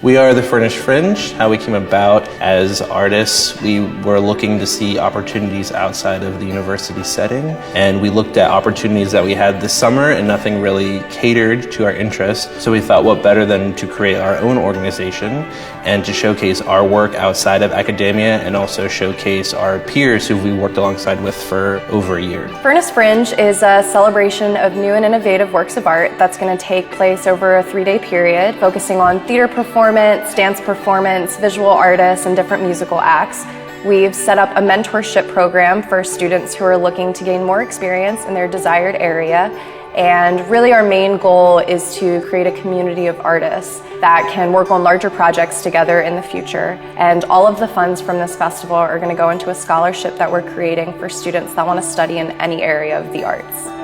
We are the Fringe. How we came about as artists, we were looking to see opportunities outside of the university setting, and we looked at opportunities that we had this summer and nothing really catered to our interests. So we thought, what better than to create our own organization and to showcase our work outside of academia and also showcase our peers who we worked alongside with for over a year. Fringe is a celebration of new and innovative works of art that's going to take place over a 3-day period, focusing on theater performance, dance performance, visual artists, and different musical acts. We've set up a mentorship program for students who are looking to gain more experience in their desired area. And really our main goal is to create a community of artists that can work on larger projects together in the future. And all of the funds from this festival are going to go into a scholarship that we're creating for students that want to study in any area of the arts.